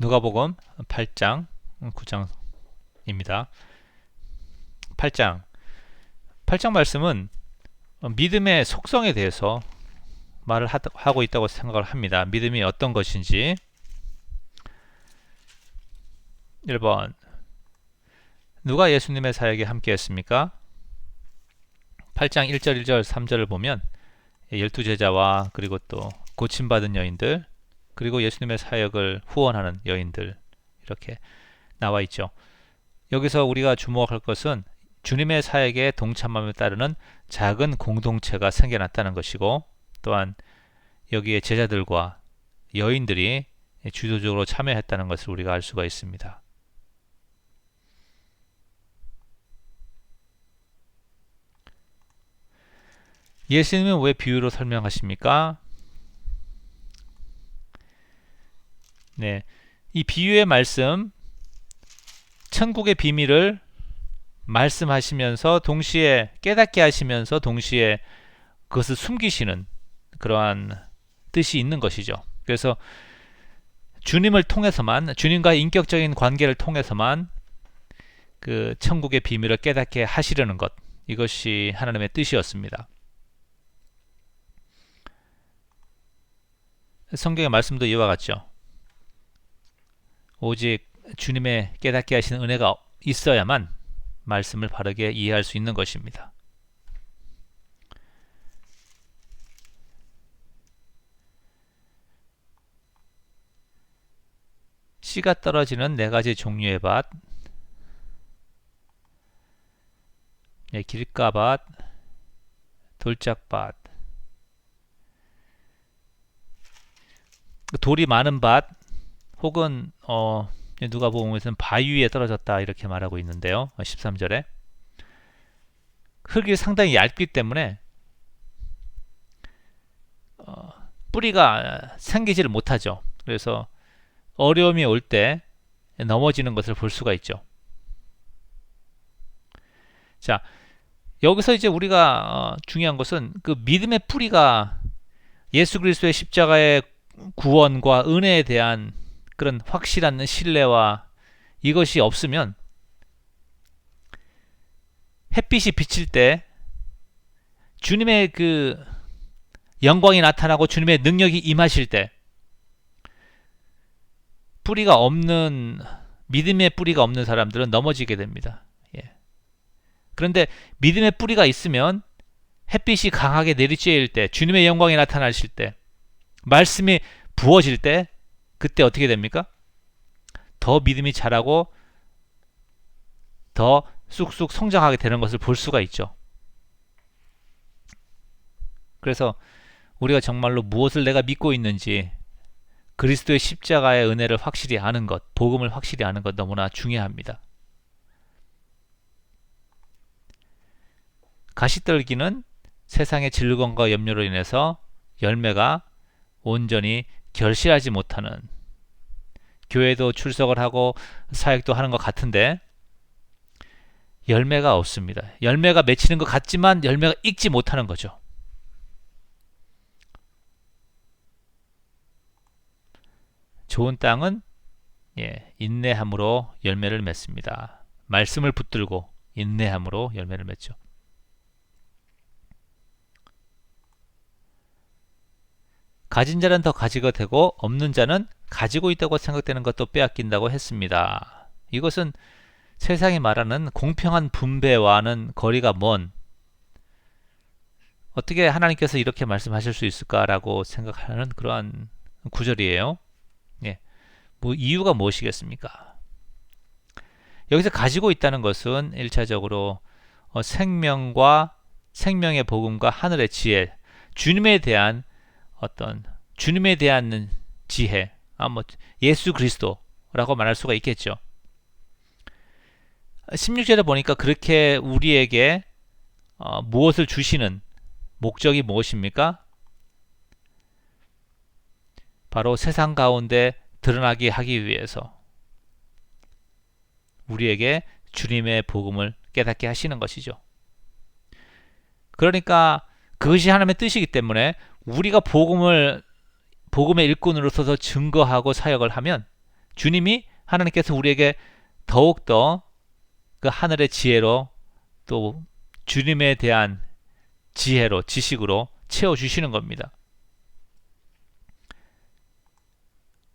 누가복음 8장 9장입니다. 8장 말씀은 믿음의 속성에 대해서 말을 하고 있다고 생각을 합니다. 믿음이 어떤 것인지. 1번, 누가 예수님의 사역에 함께 했습니까? 8장 1절, 1절, 3절을 보면 12제자와 그리고 또 고침받은 여인들, 그리고 예수님의 사역을 후원하는 여인들, 이렇게 나와 있죠. 여기서 우리가 주목할 것은 주님의 사역에 동참함에 따르는 작은 공동체가 생겨났다는 것이고, 또한 여기에 제자들과 여인들이 주도적으로 참여했다는 것을 우리가 알 수가 있습니다. 예수님은 왜 비유로 설명하십니까? 네, 이 비유의 말씀, 천국의 비밀을 말씀하시면서 동시에 깨닫게 하시면서 동시에 그것을 숨기시는 그러한 뜻이 있는 것이죠. 그래서 주님을 통해서만, 주님과의 인격적인 관계를 통해서만 그 천국의 비밀을 깨닫게 하시려는 것, 이것이 하나님의 뜻이었습니다. 성경의 말씀도 이와 같죠. 오직 주님의 깨닫게 하시는 은혜가 있어야만 말씀을 바르게 이해할 수 있는 것입니다. 씨가 떨어지는 4가지 종류의 밭, 길가밭, 돌짝밭, 돌이 많은 밭, 혹은 누가복음에서는 바위 위에 떨어졌다 이렇게 말하고 있는데요. 13절에 흙이 상당히 얇기 때문에 뿌리가 생기지를 못하죠. 그래서 어려움이 올 때 넘어지는 것을 볼 수가 있죠. 자, 여기서 이제 우리가 중요한 것은 그 믿음의 뿌리가 예수 그리스도의 십자가의 구원과 은혜에 대한 그런 확실한 신뢰와 이것이 없으면 햇빛이 비칠 때 주님의 그 영광이 나타나고 주님의 능력이 임하실 때 뿌리가 없는, 믿음의 뿌리가 없는 사람들은 넘어지게 됩니다. 예. 그런데 믿음의 뿌리가 있으면 햇빛이 강하게 내리쬐일 때, 주님의 영광이 나타나실 때, 말씀이 부어질 때, 그때 어떻게 됩니까? 더 믿음이 자라고 더 쑥쑥 성장하게 되는 것을 볼 수가 있죠. 그래서 우리가 정말로 무엇을 내가 믿고 있는지, 그리스도의 십자가의 은혜를 확실히 아는 것, 복음을 확실히 아는 것 너무나 중요합니다. 가시떨기는 세상의 즐거움과 염려로 인해서 열매가 온전히 결실하지 못하는, 교회도 출석을 하고 사역도 하는 것 같은데 열매가 없습니다. 열매가 맺히는 것 같지만 열매가 익지 못하는 거죠. 좋은 땅은 인내함으로 열매를 맺습니다. 말씀을 붙들고 인내함으로 열매를 맺죠. 가진 자는 더 가지게 되고 없는 자는 가지고 있다고 생각되는 것도 빼앗긴다고 했습니다. 이것은 세상이 말하는 공평한 분배와는 거리가 먼, 어떻게 하나님께서 이렇게 말씀하실 수 있을까라고 생각하는 그러한 구절이에요. 뭐 이유가 무엇이겠습니까? 여기서 가지고 있다는 것은 1차적으로 생명과 생명의 복음과 하늘의 지혜, 주님에 대한 지혜, 예수 그리스도라고 말할 수가 있겠죠. 16절에 보니까 그렇게 우리에게 무엇을 주시는 목적이 무엇입니까? 바로 세상 가운데 드러나게 하기 위해서 우리에게 주님의 복음을 깨닫게 하시는 것이죠. 그러니까 그것이 하나님의 뜻이기 때문에 우리가 복음의 일꾼으로서 증거하고 사역을 하면 주님이 하나님께서 우리에게 더욱더 그 하늘의 지혜로 또 주님에 대한 지혜로 지식으로 채워주시는 겁니다.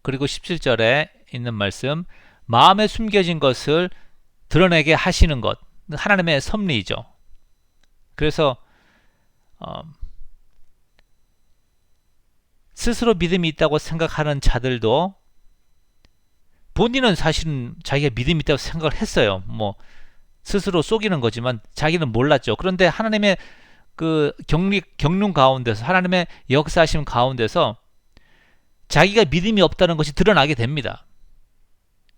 그리고 17절에 있는 말씀, 마음에 숨겨진 것을 드러내게 하시는 것, 하나님의 섭리이죠. 그래서 스스로 믿음이 있다고 생각하는 자들도 본인은 사실은 자기가 믿음이 있다고 생각을 했어요. 뭐 스스로 속이는 거지만 자기는 몰랐죠. 그런데 하나님의 그 경륜 가운데서, 하나님의 역사하심 가운데서 자기가 믿음이 없다는 것이 드러나게 됩니다.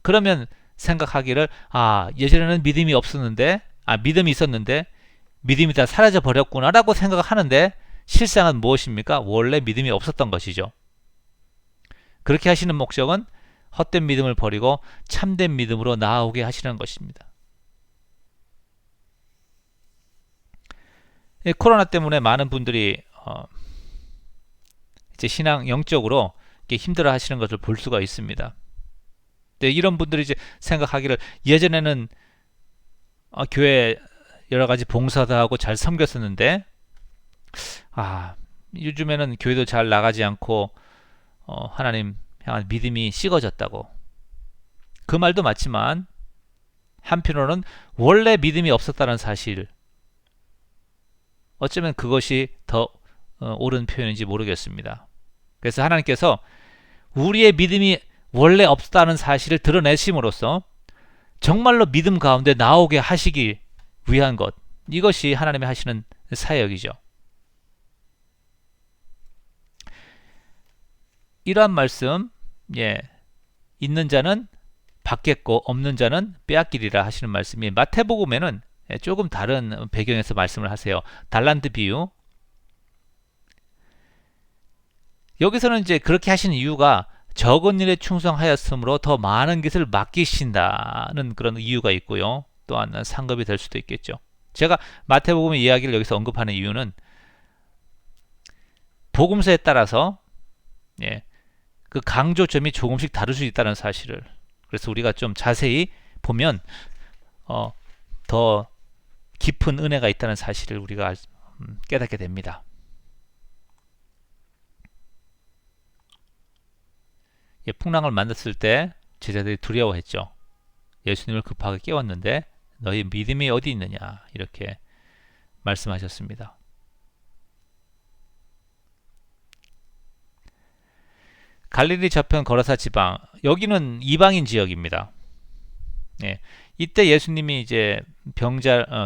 그러면 생각하기를, 예전에는 믿음이 없었는데, 믿음이 있었는데 믿음이 다 사라져 버렸구나 라고 생각하는데, 실상은 무엇입니까? 원래 믿음이 없었던 것이죠. 그렇게 하시는 목적은 헛된 믿음을 버리고 참된 믿음으로 나아오게 하시는 것입니다. 코로나 때문에 많은 분들이 이제 신앙 영적으로 힘들어 하시는 것을 볼 수가 있습니다. 이런 분들이 이제 생각하기를, 예전에는 교회 여러 가지 봉사도 하고 잘 섬겼었는데, 요즘에는 교회도 잘 나가지 않고 하나님 향한 믿음이 식어졌다고. 그 말도 맞지만 한편으로는 원래 믿음이 없었다는 사실, 어쩌면 그것이 더 옳은 표현인지 모르겠습니다. 그래서 하나님께서 우리의 믿음이 원래 없다는 사실을 드러내심으로써 정말로 믿음 가운데 나오게 하시기 위한 것, 이것이 하나님이 하시는 사역이죠. 이러한 말씀, 있는 자는 받겠고 없는 자는 빼앗기리라 하시는 말씀이 마태복음에는 조금 다른 배경에서 말씀을 하세요. 달란트 비유. 여기서는 이제 그렇게 하신 이유가 적은 일에 충성하였으므로 더 많은 것을 맡기신다는 그런 이유가 있고요. 또한 상급이 될 수도 있겠죠. 제가 마태복음의 이야기를 여기서 언급하는 이유는 복음서에 따라서 그 강조점이 조금씩 다를 수 있다는 사실을, 그래서 우리가 좀 자세히 보면 더 깊은 은혜가 있다는 사실을 우리가 깨닫게 됩니다. 풍랑을 만났을 때 제자들이 두려워했죠. 예수님을 급하게 깨웠는데 너희 믿음이 어디 있느냐, 이렇게 말씀하셨습니다. 갈릴리 저편 거라사 지방, 여기는 이방인 지역입니다. 이때 예수님이 이제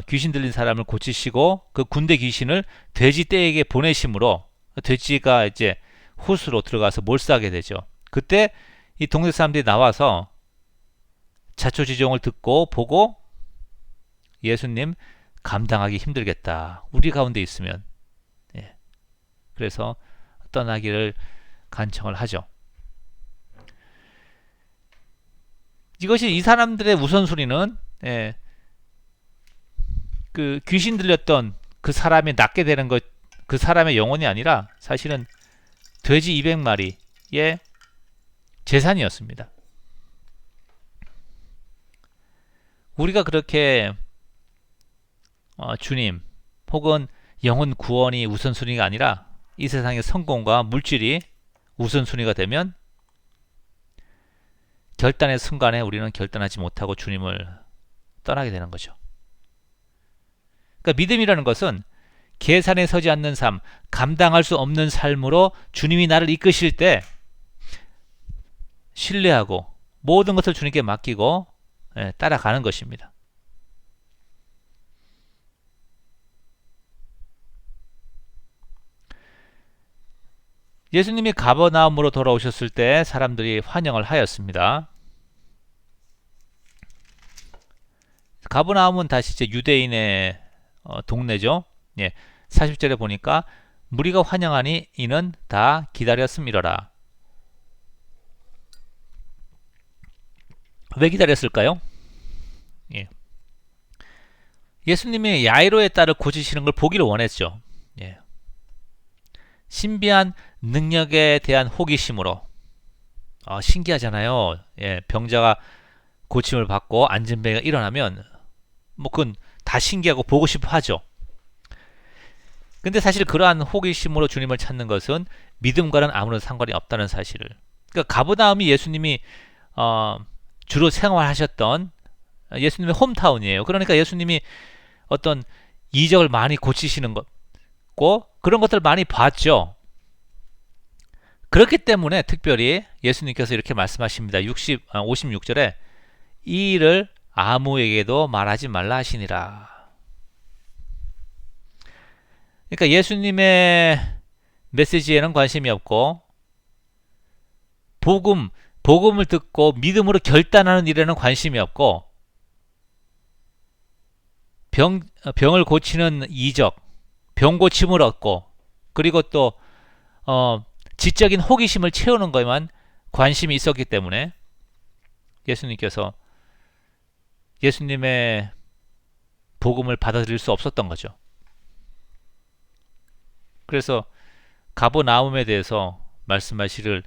귀신 들린 사람을 고치시고 그 군대 귀신을 돼지 떼에게 보내심으로 돼지가 이제 호수로 들어가서 몰수하게 되죠. 그때 이 동네 사람들이 나와서 자초지종을 듣고 보고, 예수님 감당하기 힘들겠다, 우리 가운데 있으면. 그래서 떠나기를 간청을 하죠. 이것이 이 사람들의 우선순위는 그 귀신 들렸던 그 사람이 낫게 되는 것, 그 사람의 영혼이 아니라 사실은 돼지 200마리의 재산이었습니다. 우리가 그렇게 주님 혹은 영혼 구원이 우선순위가 아니라 이 세상의 성공과 물질이 우선순위가 되면 결단의 순간에 우리는 결단하지 못하고 주님을 떠나게 되는 거죠. 그러니까 믿음이라는 것은 계산에 서지 않는 삶, 감당할 수 없는 삶으로 주님이 나를 이끄실 때 신뢰하고 모든 것을 주님께 맡기고 따라가는 것입니다. 예수님이 가버나움으로 돌아오셨을 때 사람들이 환영을 하였습니다. 가버나움은 다시 이제 유대인의 동네죠. 40절에 보니까 무리가 환영하니 이는 다 기다렸음이러라. 왜 기다렸을까요? 예수님이 야이로의 딸을 고치시는 걸 보기를 원했죠. 신비한 능력에 대한 호기심으로 신기하잖아요. 예, 병자가 고침을 받고 안진뱅이가 일어나면 뭐 그건 다 신기하고 보고 싶어 하죠. 근데 사실 그러한 호기심으로 주님을 찾는 것은 믿음과는 아무런 상관이 없다는 사실을. 그러니까 가버나움이 예수님이 주로 생활하셨던 예수님의 홈타운이에요. 그러니까 예수님이 어떤 이적을 많이 고치시는 것고 그런 것들을 많이 봤죠. 그렇기 때문에 특별히 예수님께서 이렇게 말씀하십니다. 56절에 이 일을 아무에게도 말하지 말라 하시니라. 그러니까 예수님의 메시지에는 관심이 없고 복음을 듣고 믿음으로 결단하는 일에는 관심이 없고 병을 고치는 이적, 병 고침을 얻고 그리고 또 지적인 호기심을 채우는 것에만 관심이 있었기 때문에 예수님께서 예수님의 복음을 받아들일 수 없었던 거죠. 그래서 가버나움에 대해서 말씀하시를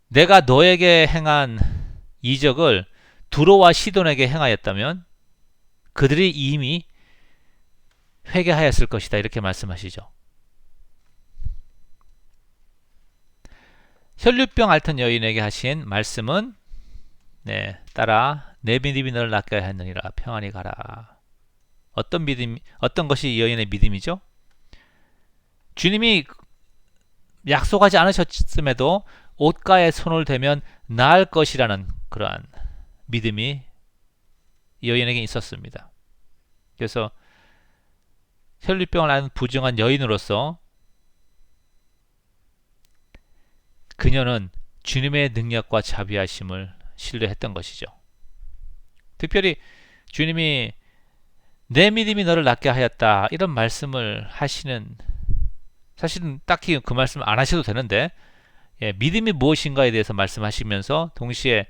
내가 너에게 행한 이적을 두로와 시돈에게 행하였다면 그들이 이미 회개하였을 것이다 이렇게 말씀하시죠. 혈류병 앓던 여인에게 하신 말씀은 따라 내 믿음이 너를 낫게 하였느니라 평안히 가라. 어떤 것이 이 여인의 믿음이죠? 주님이 약속하지 않으셨음에도 옷가에 손을 대면 나을 것이라는 그러한 믿음이 이 여인에게 있었습니다. 그래서 혈류병을 앓는 부정한 여인으로서 그녀는 주님의 능력과 자비하심을 신뢰했던 것이죠. 특별히 주님이 내 믿음이 너를 낫게 하였다 이런 말씀을 하시는 사실은 딱히 그 말씀을 안 하셔도 되는데 믿음이 무엇인가에 대해서 말씀하시면서 동시에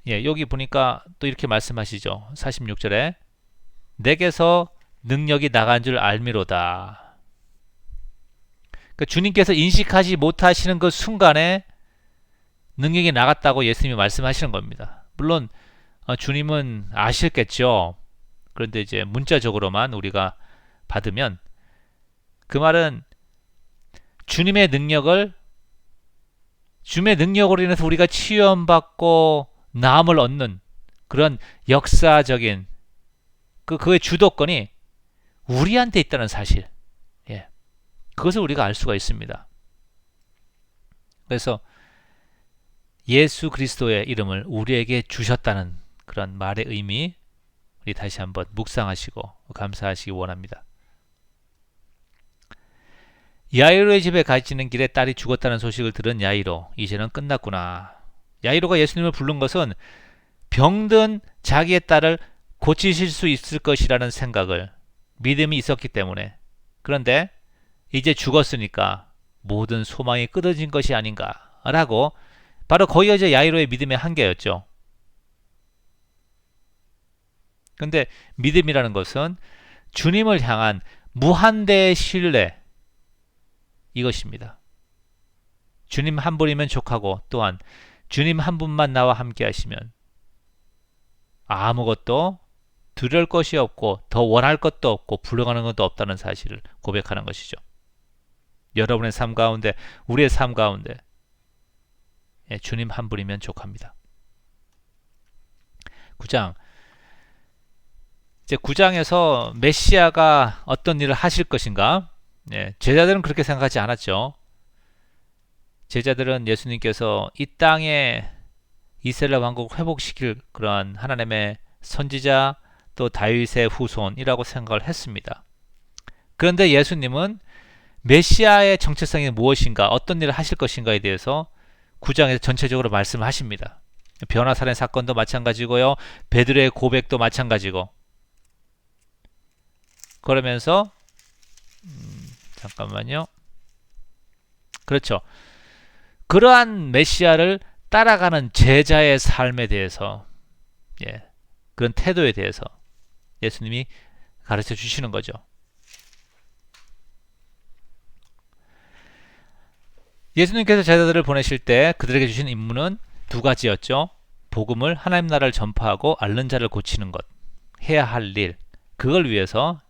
여기 보니까 또 이렇게 말씀하시죠. 46절에 내게서 능력이 나간 줄 알미로다. 그러니까 주님께서 인식하지 못하시는 그 순간에 능력이 나갔다고 예수님이 말씀하시는 겁니다. 물론 주님은 아셨겠죠. 그런데 이제 문자적으로만 우리가 받으면 그 말은 주님의 능력으로 인해서 우리가 치유받고 나음을 얻는 그런 역사적인 그의 주도권이 우리한테 있다는 사실. 그것을 우리가 알 수가 있습니다. 그래서 예수 그리스도의 이름을 우리에게 주셨다는 그런 말의 의미 우리 다시 한번 묵상하시고 감사하시기 원합니다. 야이로의 집에 가시는 길에 딸이 죽었다는 소식을 들은 야이로, 이제는 끝났구나. 야이로가 예수님을 부른 것은 병든 자기의 딸을 고치실 수 있을 것이라는 생각을 믿음이 있었기 때문에. 그런데 이제 죽었으니까 모든 소망이 끊어진 것이 아닌가라고 바로 거기가 야이로의 믿음의 한계였죠. 근데 믿음이라는 것은 주님을 향한 무한대의 신뢰 이것입니다. 주님 한 분이면 족하고 또한 주님 한 분만 나와 함께 하시면 아무것도 두려울 것이 없고 더 원할 것도 없고 불행하는 것도 없다는 사실을 고백하는 것이죠. 여러분의 삶 가운데 우리의 삶 가운데 주님 한 분이면 족합니다. 9장 이제 9장에서 메시아가 어떤 일을 하실 것인가 제자들은 그렇게 생각하지 않았죠. 제자들은 예수님께서 이 땅에 이스라엘 왕국을 회복시킬 그러한 하나님의 선지자 또 다윗의 후손이라고 생각을 했습니다. 그런데 예수님은 메시아의 정체성이 무엇인가 어떤 일을 하실 것인가에 대해서 9장에서 전체적으로 말씀하십니다. 변화살인 사건도 마찬가지고요. 베드로의 고백도 마찬가지고 그러면서 잠깐만요. 그렇죠. 그러한 메시아를 따라가는 제자의 삶에 대해서 그런 태도에 대해서 예수님이 가르쳐 주시는 거죠. 예수님께서 제자들을 보내실 때 그들에게 주신 임무는 두 가지였죠. 복음을, 하나님 나라를 전파하고 앓는 자를 고치는 것, 해야 할 일, 그걸 위해서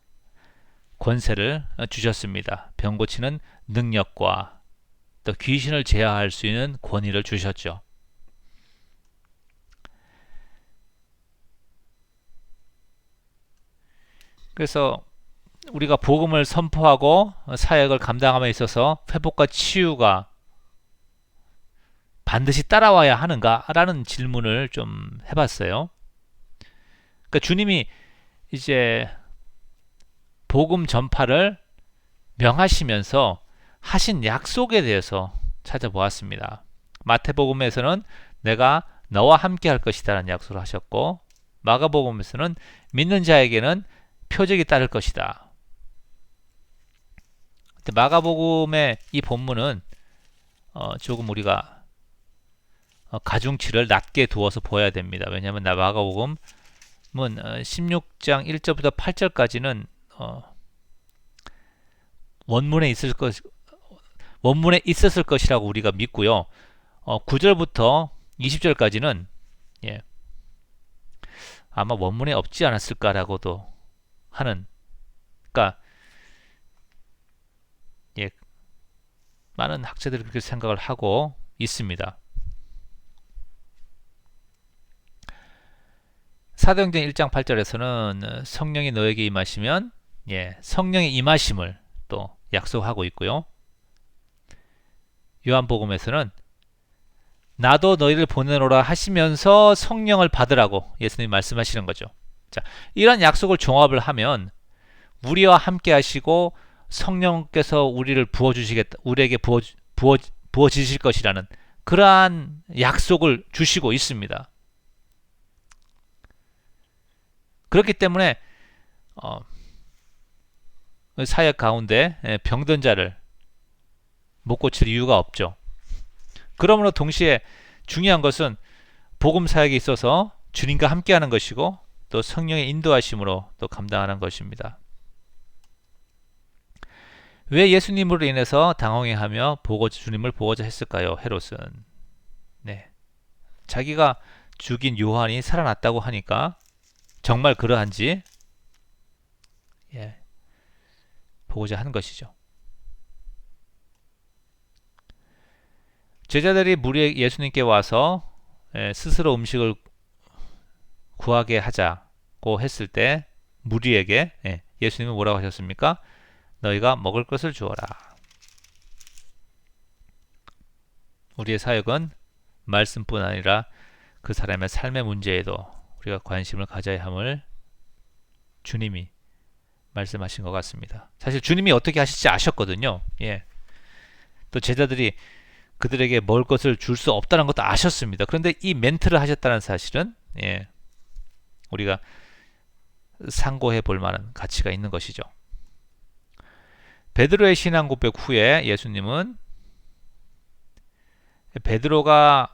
권세를 주셨습니다. 병 고치는 능력과 또 귀신을 제어할 수 있는 권위를 주셨죠. 그래서 우리가 복음을 선포하고 사역을 감당함에 있어서 회복과 치유가 반드시 따라와야 하는가라는 질문을 좀 해봤어요. 그러니까 주님이 이제 복음 전파를 명하시면서 하신 약속에 대해서 찾아보았습니다. 마태복음에서는 내가 너와 함께 할 것이다 라는 약속을 하셨고, 마가복음에서는 믿는 자에게는 표적이 따를 것이다. 마가복음의 이 본문은 조금 우리가 가중치를 낮게 두어서 보아야 됩니다. 왜냐하면 마가복음은 16장 1절부터 8절까지는 원문에 있었을 것이라고 우리가 믿고요. 9절부터 20절까지는 아마 원문에 없지 않았을까라고도 하는, 그러니까 많은 학자들이 그렇게 생각을 하고 있습니다. 사도행전 1장 8절에서는 성령이 너에게 임하시면 성령의 임하심을 또 약속하고 있고요. 요한복음에서는 나도 너희를 보내노라 하시면서 성령을 받으라고 예수님이 말씀하시는 거죠. 자, 이런 약속을 종합을 하면 우리와 함께 하시고 성령께서 우리를 우리에게 부어주실 것이라는 그러한 약속을 주시고 있습니다. 그렇기 때문에 사역 가운데 병든 자를 못 고칠 이유가 없죠. 그러므로 동시에 중요한 것은 복음 사역에 있어서 주님과 함께하는 것이고 또 성령의 인도하심으로 또 감당하는 것입니다. 왜 예수님으로 인해서 당황해하며 주님을 보고자 했을까요? 헤롯은 자기가 죽인 요한이 살아났다고 하니까 정말 그러한지 보고자 한 것이죠. 제자들이 무리에 예수님께 와서 스스로 음식을 구하게 하자고 했을 때 무리에게 예수님은 뭐라고 하셨습니까? 너희가 먹을 것을 주어라. 우리의 사역은 말씀뿐 아니라 그 사람의 삶의 문제에도 우리가 관심을 가져야 함을 주님이 말씀하신 것 같습니다. 사실 주님이 어떻게 하실지 아셨거든요. 또 제자들이 그들에게 먹을 것을 줄 수 없다는 것도 아셨습니다. 그런데 이 멘트를 하셨다는 사실은 우리가 상고해 볼 만한 가치가 있는 것이죠. 베드로의 신앙 고백 후에 예수님은 베드로가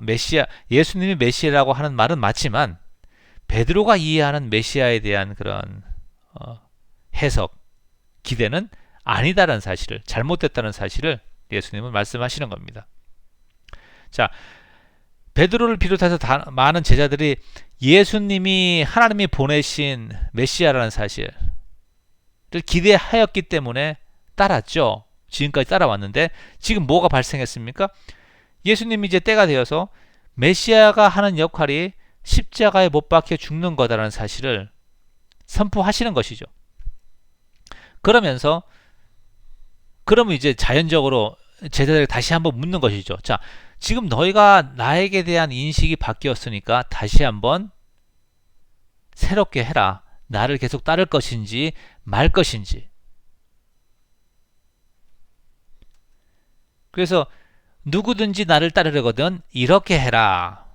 예수님이 메시아라고 하는 말은 맞지만 베드로가 이해하는 메시아에 대한 그런 해석, 기대는 아니다라는 사실을, 잘못됐다는 사실을 예수님은 말씀하시는 겁니다. 자, 베드로를 비롯해서 많은 제자들이 예수님이 하나님이 보내신 메시아라는 사실을 기대하였기 때문에 따랐죠. 지금까지 따라왔는데 지금 뭐가 발생했습니까? 예수님이 이제 때가 되어서 메시아가 하는 역할이 십자가에 못 박혀 죽는 거다라는 사실을 선포하시는 것이죠. 그러면 이제 자연적으로 제자들에게 다시 한번 묻는 것이죠. 자, 지금 너희가 나에게 대한 인식이 바뀌었으니까 다시 한번 새롭게 해라. 나를 계속 따를 것인지 말 것인지. 그래서 누구든지 나를 따르려거든 이렇게 해라.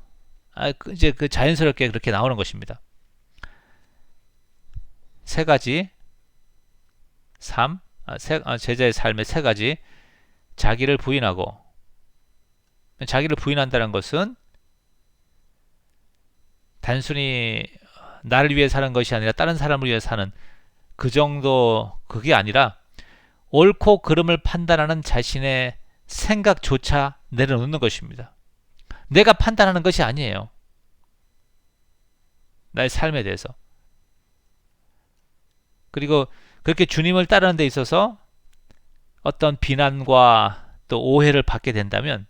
이제 자연스럽게 그렇게 나오는 것입니다. 세 가지 제자의 삶의 세 가지. 자기를 부인하고, 자기를 부인한다는 것은 단순히 나를 위해 사는 것이 아니라 다른 사람을 위해 사는 그 정도, 그게 아니라 옳고 그름을 판단하는 자신의 생각조차 내려놓는 것입니다. 내가 판단하는 것이 아니에요. 나의 삶에 대해서. 그리고 그렇게 주님을 따르는 데 있어서 어떤 비난과 또 오해를 받게 된다면,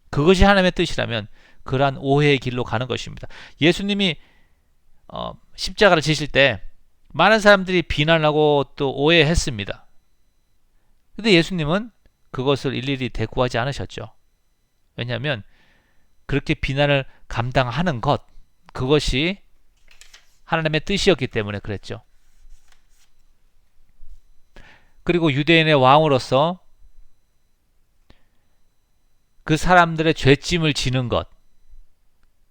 그것이 하나님의 뜻이라면 그러한 오해의 길로 가는 것입니다. 예수님이 십자가를 지실 때 많은 사람들이 비난하고 또 오해했습니다. 근데 예수님은 그것을 일일이 대꾸하지 않으셨죠. 왜냐하면 그렇게 비난을 감당하는 것, 그것이 하나님의 뜻이었기 때문에 그랬죠. 그리고 유대인의 왕으로서 그 사람들의 죄짐을 지는 것,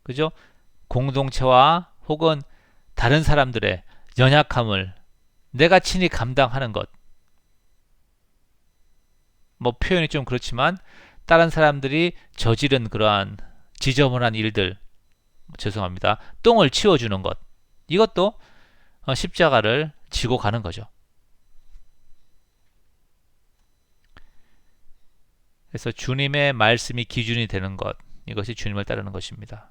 그죠? 공동체와 혹은 다른 사람들의 연약함을 내가 친히 감당하는 것. 뭐 표현이 좀 그렇지만 다른 사람들이 저지른 그러한 지저분한 일들, 죄송합니다. 똥을 치워주는 것. 이것도 십자가를 지고 가는 거죠. 그래서 주님의 말씀이 기준이 되는 것, 이것이 주님을 따르는 것입니다.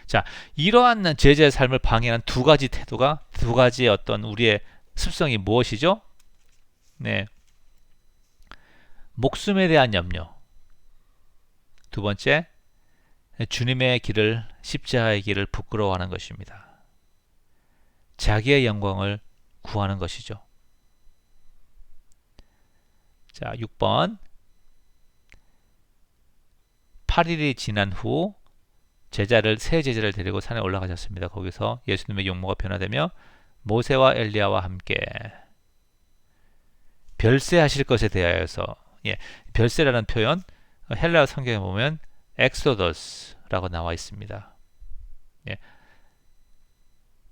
자, 이러한 제자의 삶을 방해하는 두 가지 태도가, 두 가지의 어떤 우리의 습성이 무엇이죠? 네, 목숨에 대한 염려. 두 번째, 주님의 길을, 십자가의 길을 부끄러워하는 것입니다. 자기의 영광을 구하는 것이죠. 자, 6번. 8일이 지난 후 새 제자를 데리고 산에 올라가셨습니다. 거기서 예수님의 용모가 변화되며 모세와 엘리야와 함께 별세하실 것에 대하여서, 별세라는 표현 헬라어 성경에 보면 엑소더스라고 나와 있습니다.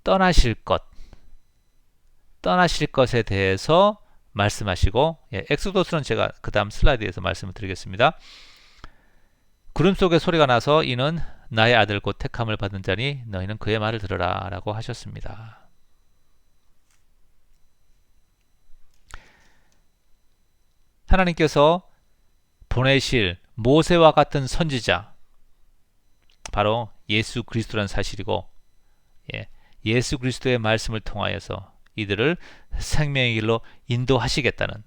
떠나실 것에 대해서 말씀하시고, 엑소더스는 제가 그 다음 슬라이드에서 말씀을 드리겠습니다. 구름 속에 소리가 나서 이는 나의 아들 곧 택함을 받은 자니 너희는 그의 말을 들으라 라고 하셨습니다. 하나님께서 보내실 모세와 같은 선지자, 바로 예수 그리스도라는 사실이고, 예수 그리스도의 말씀을 통하여서 이들을 생명의 길로 인도하시겠다는,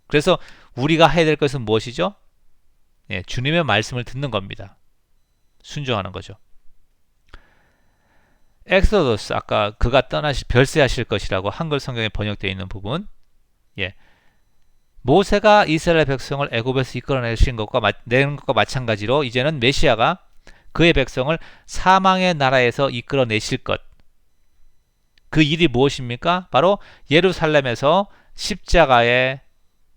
그래서 우리가 해야 될 것은 무엇이죠? 주님의 말씀을 듣는 겁니다. 순종하는 거죠. 엑소더스, 아까 그가 별세하실 것이라고 한글 성경에 번역되어 있는 부분, 모세가 이스라엘 백성을 애굽에서 이끌어내신 것과 마찬가지로 이제는 메시아가 그의 백성을 사망의 나라에서 이끌어내실 것. 그 일이 무엇입니까? 바로 예루살렘에서 십자가에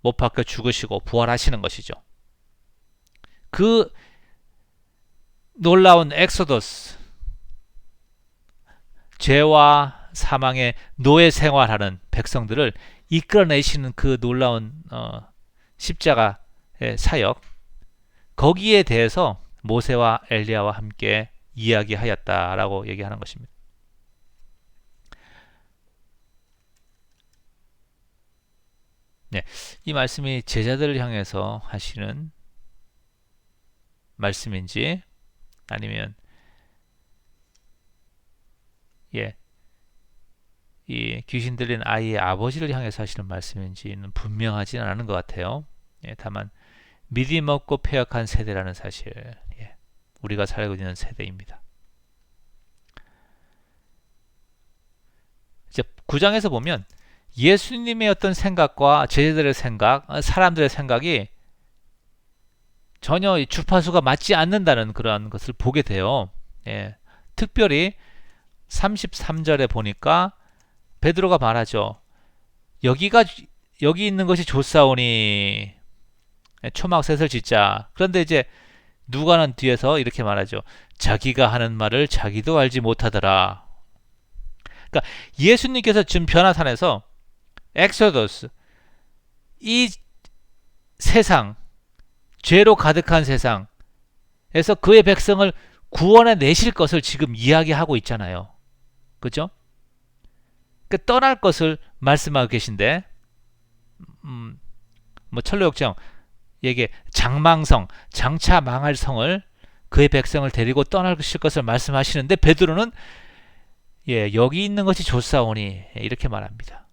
못 박혀 죽으시고 부활하시는 것이죠. 그 놀라운 엑소더스, 죄와 사망의 노예 생활하는 백성들을 이끌어내시는 그 놀라운 십자가의 사역, 거기에 대해서 모세와 엘리야와 함께 이야기하였다라고 얘기하는 것입니다. 이 말씀이 제자들을 향해서 하시는 말씀인지 아니면 이 귀신 들린 아이의 아버지를 향해서 하시는 말씀인지는 분명하지는 않은 것 같아요. 다만 믿음 없고 패역한 세대라는 사실, 우리가 살고 있는 세대입니다. 이제 9장에서 보면 예수님의 어떤 생각과 제자들의 생각, 사람들의 생각이 전혀 주파수가 맞지 않는다는 그런 것을 보게 돼요. 특별히 33절에 보니까 베드로가 말하죠. 여기 있는 것이 좋사오니 초막셋을 짓자. 그런데 이제 누가는 뒤에서 이렇게 말하죠. 자기가 하는 말을 자기도 알지 못하더라. 그러니까 예수님께서 지금 변화산에서 엑소더스, 이 세상, 죄로 가득한 세상에서 그의 백성을 구원해 내실 것을 지금 이야기하고 있잖아요. 그죠? 떠날 것을 말씀하고 계신데, 철로역정, 에게 장망성, 장차 망할 성을 그의 백성을 데리고 떠나실 것을 말씀하시는데 베드로는 여기 있는 것이 좋사오니 이렇게 말합니다.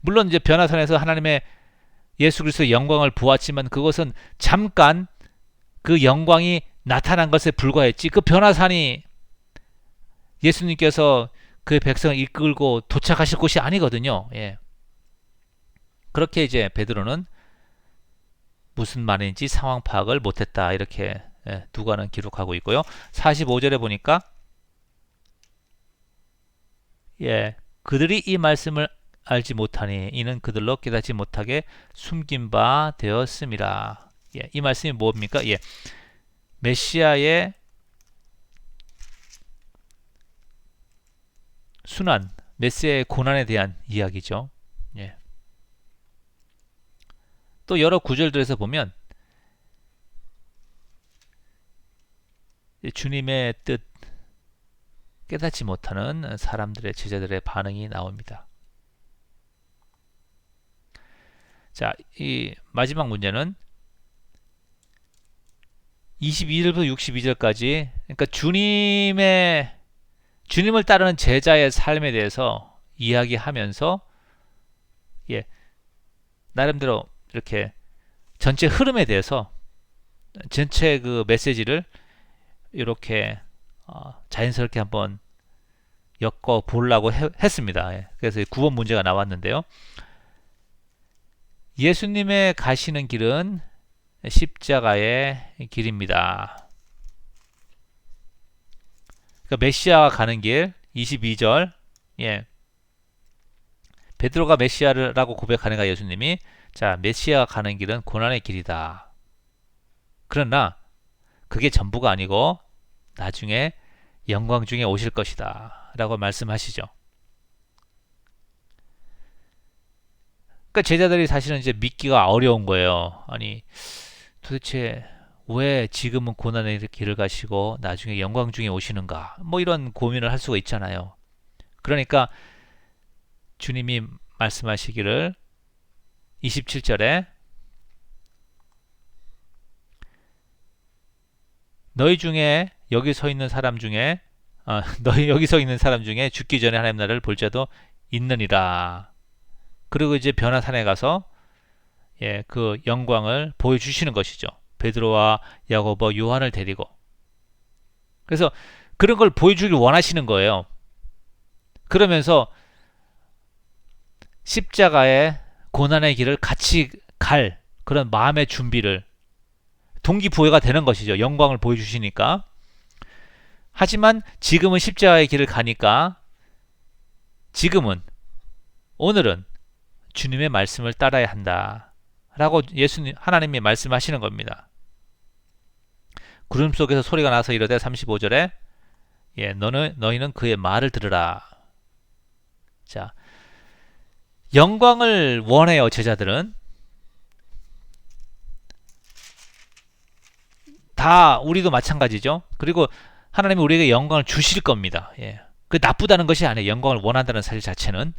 물론 이제 변화산에서 하나님의 예수 그리스도의 영광을 보았지만 그것은 잠깐 그 영광이 나타난 것에 불과했지 그 변화산이 예수님께서 그 백성을 이끌고 도착하실 곳이 아니거든요. 그렇게 이제 베드로는 무슨 말인지 상황 파악을 못했다 이렇게 누가는 기록하고 있고요. 45절에 보니까 그들이 이 말씀을 알지 못하니 이는 그들로 깨닫지 못하게 숨긴 바 되었음이라. 이 말씀이 뭡니까? 메시아의 순환, 메시아의 고난에 대한 이야기죠. 또 여러 구절들에서 보면 주님의 뜻 깨닫지 못하는 사람들의 제자들의 반응이 나옵니다. 자, 이 마지막 문제는 22절부터 62절까지 그러니까 주님을 따르는 제자의 삶에 대해서 이야기하면서 나름대로 이렇게 전체 흐름에 대해서 전체 그 메시지를 이렇게 자연스럽게 한번 엮어 보려고 했습니다. 그래서 9번 문제가 나왔는데요. 예수님의 가시는 길은 십자가의 길입니다. 그러니까 메시아가 가는 길 22절 베드로가 메시아라고 고백하니까 예수님이 자 메시아가 가는 길은 고난의 길이다. 그러나 그게 전부가 아니고 나중에 영광 중에 오실 것이다 라고 말씀하시죠. 그러니까 제자들이 사실은 이제 믿기가 어려운 거예요. 아니 도대체 왜 지금은 고난의 길을 가시고 나중에 영광 중에 오시는가 뭐 이런 고민을 할 수가 있잖아요. 그러니까 주님이 말씀하시기를 27절에 너희 중에 여기 서 있는 사람 중에 너희 여기 서 있는 사람 중에 죽기 전에 하나님 나라를 볼 자도 있느니라. 그리고 이제 변화산에 가서 그 영광을 보여주시는 것이죠. 베드로와 야고보, 요한을 데리고. 그래서 그런 걸 보여주길 원하시는 거예요. 그러면서 십자가의 고난의 길을 같이 갈 그런 마음의 준비를 동기부여가 되는 것이죠. 영광을 보여주시니까. 하지만 지금은 십자가의 길을 가니까 지금은 오늘은 주님의 말씀을 따라야 한다 라고 예수님 하나님이 말씀하시는 겁니다. 구름 속에서 소리가 나서 이르되 35절에 너희는 그의 말을 들으라. 자, 영광을 원해요. 제자들은 다 우리도 마찬가지죠. 그리고 하나님이 우리에게 영광을 주실 겁니다. 그 나쁘다는 것이 아니에요. 영광을 원한다는 사실 자체는.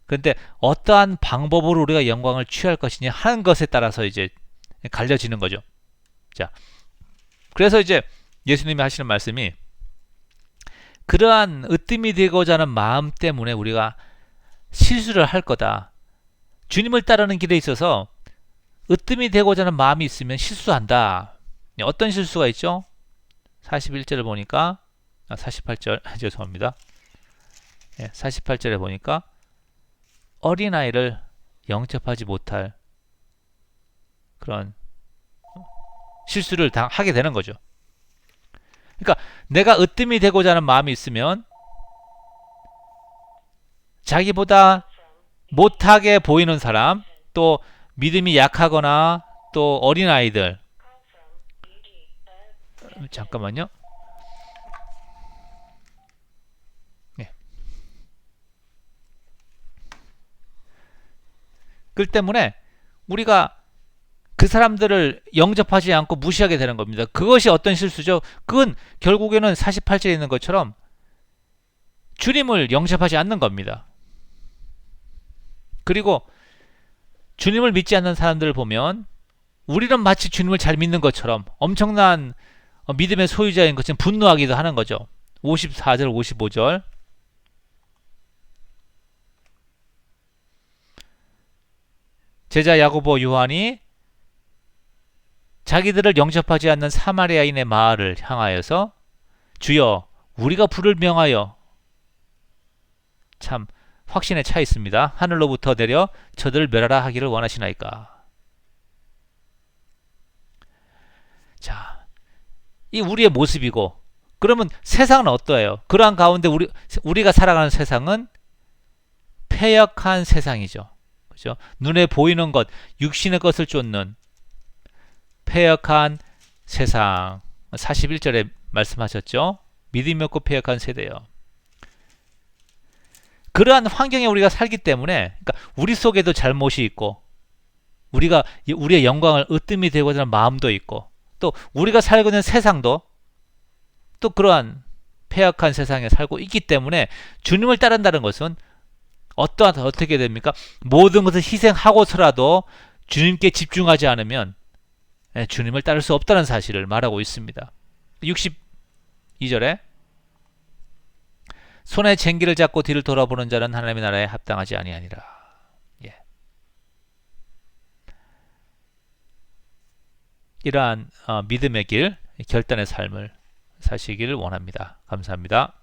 그런데 어떠한 방법으로 우리가 영광을 취할 것이냐 하는 것에 따라서 이제 갈려지는 거죠. 자, 그래서 이제 예수님이 하시는 말씀이 그러한 으뜸이 되고자 하는 마음 때문에 우리가 실수를 할 거다. 주님을 따르는 길에 있어서 으뜸이 되고자 하는 마음이 있으면 실수한다. 어떤 실수가 있죠? 41절을 보니까 48절 죄송합니다. 48절에 보니까 어린아이를 영접하지 못할 그런 실수를 하게 되는 거죠. 그러니까 내가 으뜸이 되고자 하는 마음이 있으면 자기보다 못하게 보이는 사람, 또 믿음이 약하거나 또 어린아이들 잠깐만요. 그 때문에 우리가 그 사람들을 영접하지 않고 무시하게 되는 겁니다. 그것이 어떤 실수죠? 그건 결국에는 48절에 있는 것처럼 주님을 영접하지 않는 겁니다. 그리고 주님을 믿지 않는 사람들을 보면 우리는 마치 주님을 잘 믿는 것처럼 엄청난 믿음의 소유자인 것처럼 분노하기도 하는 거죠. 54절 55절 제자 야고보 요한이 자기들을 영접하지 않는 사마리아인의 마을을 향하여서 주여 우리가 불을 명하여 참 확신에 차 있습니다. 하늘로부터 내려 저들을 멸하라 하기를 원하시나이까. 자, 이 우리의 모습이고 그러면 세상은 어떠해요? 그러한 가운데 우리가 살아가는 세상은 패역한 세상이죠. 그죠? 눈에 보이는 것, 육신의 것을 쫓는 패역한 세상. 41절에 말씀하셨죠? 믿음이 없고 패역한 세대요. 그러한 환경에 우리가 살기 때문에 그러니까 우리 속에도 잘못이 있고 우리가 우리의 영광을 으뜸이 되고자 하는 마음도 있고 또 우리가 살고 있는 세상도 또 그러한 패역한 세상에 살고 있기 때문에 주님을 따른다는 것은 어떻게 됩니까? 모든 것을 희생하고서라도 주님께 집중하지 않으면 주님을 따를 수 없다는 사실을 말하고 있습니다. 62절에 손에 쟁기를 잡고 뒤를 돌아보는 자는 하나님의 나라에 합당하지 아니하니라. 예. 이러한 믿음의 길, 결단의 삶을 사시기를 원합니다. 감사합니다.